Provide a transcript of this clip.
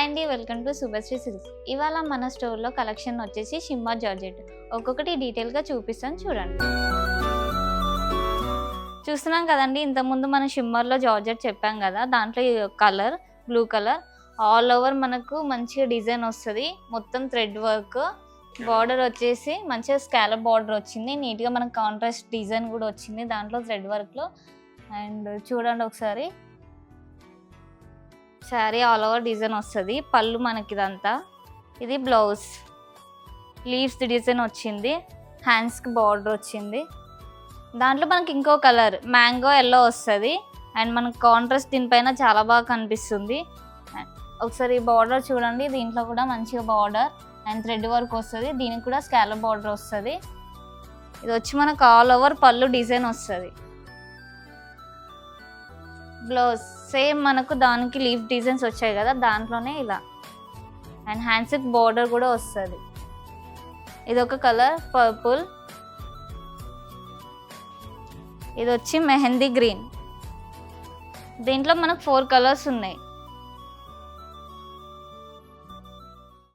Hi అండి, welcome to Subhashree silks. ఇవాళ మన స్టోర్లో కలెక్షన్ వచ్చేసి షిమ్మర్ జార్జెట్. ఒక్కొక్కటి డీటెయిల్గా చూపిస్తాను చూడండి. చూస్తున్నాం కదండి, ఇంతకుముందు మనం షిమ్మర్లో జార్జెట్ చెప్పాం కదా, దాంట్లో colour blue colour all over మనకు మంచిగా డిజైన్ వస్తుంది. మొత్తం థ్రెడ్ వర్క్, బార్డర్ వచ్చేసి మంచిగా స్కాలప్ బార్డర్ వచ్చింది. నీట్గా మనకు కాంట్రాస్ట్ డిజైన్ కూడా వచ్చింది దాంట్లో థ్రెడ్ వర్క్లో. అండ్ చూడండి ఒకసారి, శారీ ఆల్ ఓవర్ డిజైన్ వస్తుంది. పళ్ళు మనకి ఇదంతా, ఇది బ్లౌజ్ లీవ్స్ డిజైన్ వచ్చింది. హ్యాండ్స్కి బార్డర్ వచ్చింది. దాంట్లో మనకి ఇంకో కలర్ మ్యాంగో ఎల్లో వస్తుంది. అండ్ మనకు కాంట్రాస్ట్ దీనిపైన చాలా బాగా కనిపిస్తుంది. ఒకసారి బార్డర్ చూడండి, దీంట్లో కూడా మంచిగా బార్డర్ అండ్ థ్రెడ్ వర్క్ వస్తుంది. దీనికి కూడా స్కాలప్ బార్డర్ వస్తుంది. ఇది వచ్చి మనకు ఆల్ ఓవర్ పళ్ళు డిజైన్ వస్తుంది. బ్లౌజ్ సేమ్ మనకు దానికి లీఫ్ డిజైన్స్ వచ్చాయి కదా, దాంట్లోనే ఇలా. అండ్ హ్యాండ్స్కి బార్డర్ కూడా వస్తుంది. ఇది ఒక కలర్ పర్పుల్, ఇది వచ్చి మెహందీ గ్రీన్. దీంట్లో మనకు 4 కలర్స్ ఉన్నాయి.